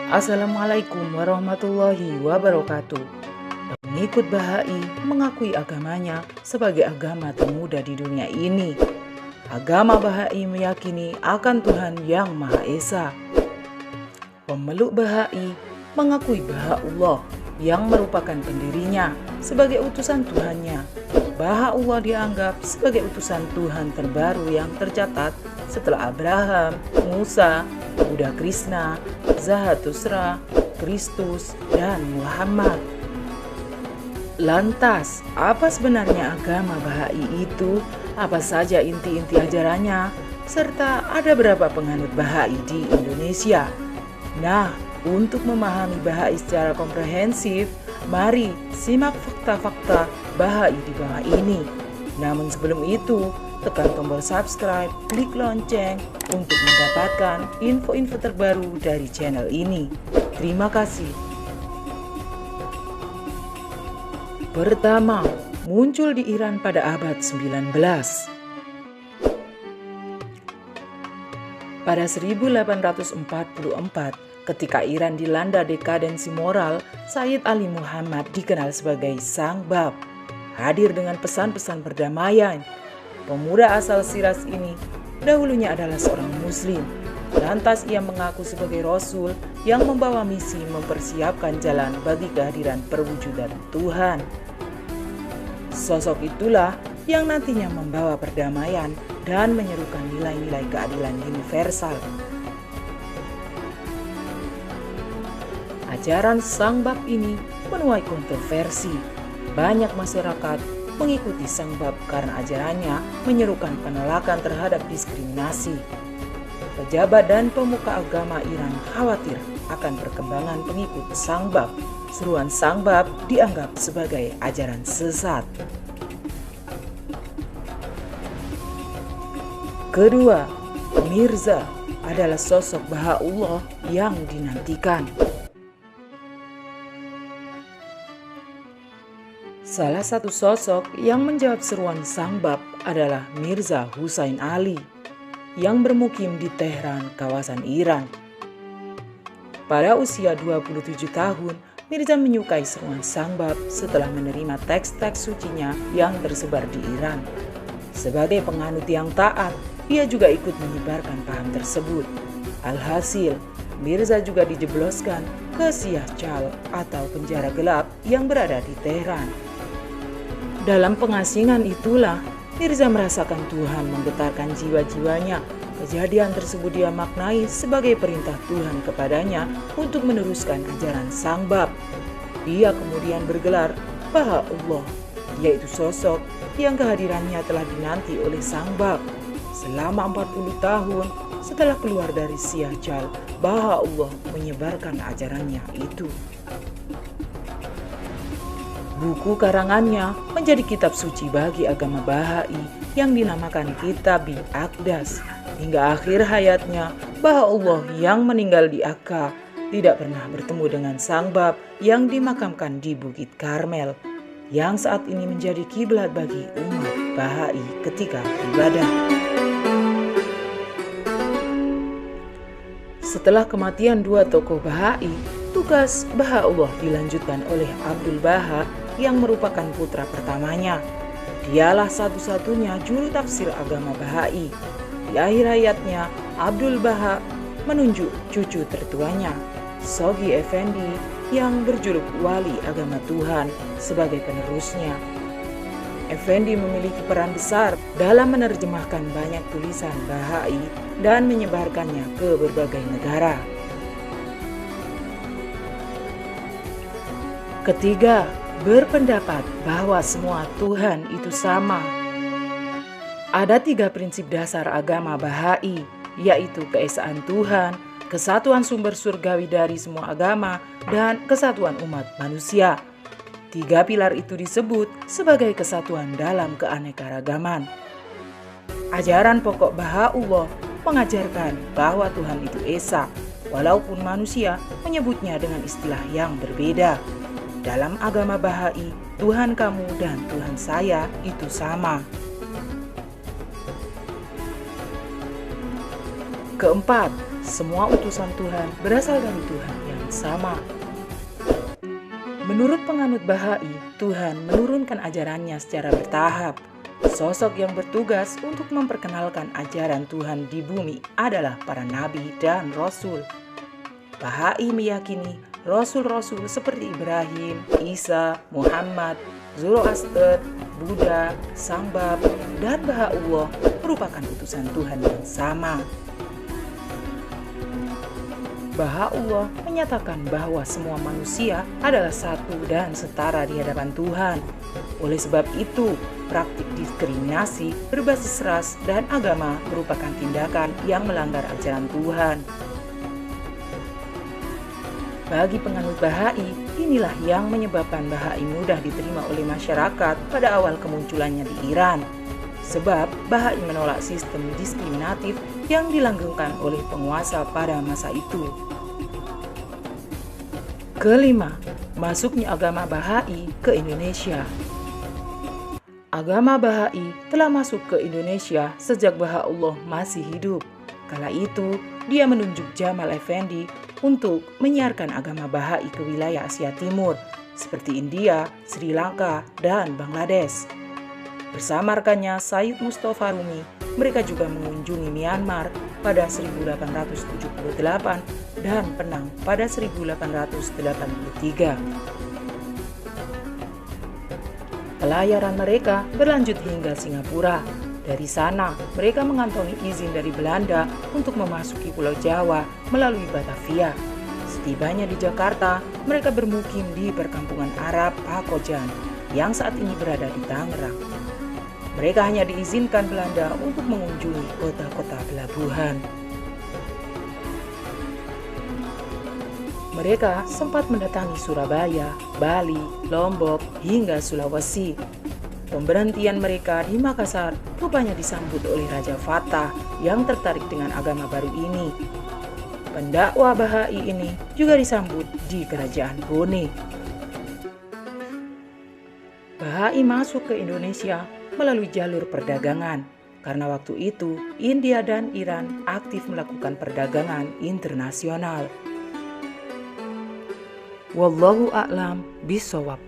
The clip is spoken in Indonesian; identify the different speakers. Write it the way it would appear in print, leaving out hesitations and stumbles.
Speaker 1: Assalamualaikum warahmatullahi wabarakatuh. Pengikut Bahai mengakui agamanya sebagai agama termuda di dunia ini. Agama Bahai meyakini akan Tuhan yang Maha Esa. Pemeluk Bahai mengakui Baha'ullah yang merupakan pendirinya sebagai utusan Tuhannya. Baha'ullah dianggap sebagai utusan Tuhan terbaru yang tercatat setelah Abraham, Musa, Buddha Krishna, Zarathustra, Kristus, dan Muhammad. Lantas, apa sebenarnya agama Bahai itu? Apa saja inti-inti ajarannya? Serta ada berapa penganut Bahai di Indonesia? Nah, untuk memahami Bahai secara komprehensif, mari simak fakta-fakta Bahai di bawah ini. Namun sebelum itu, tekan tombol subscribe, klik lonceng untuk mendapatkan info-info terbaru dari channel ini. Terima kasih. Pertama, muncul di Iran pada abad 19. Pada 1844, ketika Iran dilanda dekadensi moral, Sayyid Ali Muhammad dikenal sebagai Sang Bab, hadir dengan pesan-pesan perdamaian. Pemuda asal Shiraz ini dahulunya adalah seorang muslim. Lantas ia mengaku sebagai rasul yang membawa misi mempersiapkan jalan bagi kehadiran perwujudan Tuhan. Sosok itulah yang nantinya membawa perdamaian dan menyerukan nilai-nilai keadilan universal. Ajaran Sang Bab ini menuai kontroversi. Banyak masyarakat mengikuti Sang Bab karena ajarannya menyerukan penolakan terhadap diskriminasi. Pejabat dan pemuka agama Iran khawatir akan perkembangan pengikut Sang Bab. Seruan Sang Bab dianggap sebagai ajaran sesat. Kedua, Mirza adalah sosok Baha'ullah yang dinantikan. Salah satu sosok yang menjawab seruan Sang Bab adalah Mirza Husain Ali yang bermukim di Tehran, kawasan Iran. Pada usia 27 tahun, Mirza menyukai seruan Sang Bab setelah menerima teks-teks sucinya yang tersebar di Iran. Sebagai penganut yang taat, ia juga ikut menyebarkan paham tersebut. Alhasil, Mirza juga dijebloskan ke Siyah-Chal atau penjara gelap yang berada di Tehran. Dalam pengasingan itulah, Mirza merasakan Tuhan menggetarkan jiwa-jiwanya. Kejadian tersebut dia maknai sebagai perintah Tuhan kepadanya untuk meneruskan ajaran Sang Bab. Ia kemudian bergelar Baha'ullah, yaitu sosok yang kehadirannya telah dinanti oleh Sang Bab. Selama 40 tahun setelah keluar dari Siyah-Chal, Baha'ullah menyebarkan ajarannya itu. Buku karangannya menjadi kitab suci bagi agama Bahai yang dinamakan Kitab-i Aqdas. Hingga akhir hayatnya, Baha'ullah yang meninggal di Akka tidak pernah bertemu dengan Sang Bab yang dimakamkan di Bukit Karmel, yang saat ini menjadi kiblat bagi umat Bahai ketika ibadah. Setelah kematian dua tokoh Bahai, tugas Baha'ullah dilanjutkan oleh Abdul Baha yang merupakan putra pertamanya. Dialah satu-satunya juru tafsir agama Bahai. Di akhir hayatnya, Abdul Baha menunjuk cucu tertuanya, Shoghi Effendi, yang berjuluk Wali Agama Tuhan sebagai penerusnya. Effendi memiliki peran besar dalam menerjemahkan banyak tulisan Bahai dan menyebarkannya ke berbagai negara. Ketiga, berpendapat bahwa semua Tuhan itu sama. Ada 3 prinsip dasar agama Bahai, yaitu keesaan Tuhan, kesatuan sumber surgawi dari semua agama, dan kesatuan umat manusia. 3 pilar itu disebut sebagai kesatuan dalam keanekaragaman. Ajaran pokok Baha'ullah mengajarkan bahwa Tuhan itu Esa, walaupun manusia menyebutnya dengan istilah yang berbeda. Dalam agama Bahai, Tuhan kamu dan Tuhan saya itu sama. Keempat, semua utusan Tuhan berasal dari Tuhan yang sama. Menurut penganut Bahai, Tuhan menurunkan ajarannya secara bertahap. Sosok yang bertugas untuk memperkenalkan ajaran Tuhan di bumi adalah para nabi dan rasul. Bahai meyakini rasul-rasul seperti Ibrahim, Isa, Muhammad, Zoroaster, Buddha, Sangbab, dan Baha'u'llah merupakan utusan Tuhan yang sama. Baha'u'llah menyatakan bahwa semua manusia adalah satu dan setara di hadapan Tuhan. Oleh sebab itu, praktik diskriminasi berbasis ras dan agama merupakan tindakan yang melanggar ajaran Tuhan. Bagi penganut Bahai, inilah yang menyebabkan Bahai mudah diterima oleh masyarakat pada awal kemunculannya di Iran. Sebab Bahai menolak sistem diskriminatif yang dilanggengkan oleh penguasa pada masa itu. Kelima, masuknya agama Bahai ke Indonesia. Agama Bahai telah masuk ke Indonesia sejak Baha'u'llah masih hidup. Kala itu, dia menunjuk Jamal Effendi untuk menyiarkan agama Bahai ke wilayah Asia Timur, seperti India, Sri Lanka, dan Bangladesh. Bersama rekannya Said Mustafa Rumi, mereka juga mengunjungi Myanmar pada 1878 dan Penang pada 1883. Pelayaran mereka berlanjut hingga Singapura. Dari sana, mereka mengantongi izin dari Belanda untuk memasuki Pulau Jawa melalui Batavia. Setibanya di Jakarta, mereka bermukim di perkampungan Arab Pakojan yang saat ini berada di Tangerang. Mereka hanya diizinkan Belanda untuk mengunjungi kota-kota pelabuhan. Mereka sempat mendatangi Surabaya, Bali, Lombok, hingga Sulawesi. Pemberhentian mereka di Makassar rupanya disambut oleh Raja Fatah yang tertarik dengan agama baru ini. Pendakwah Bahai ini juga disambut di Kerajaan Brunei. Bahai masuk ke Indonesia melalui jalur perdagangan, karena waktu itu India dan Iran aktif melakukan perdagangan internasional. Wallahu a'lam bishawab.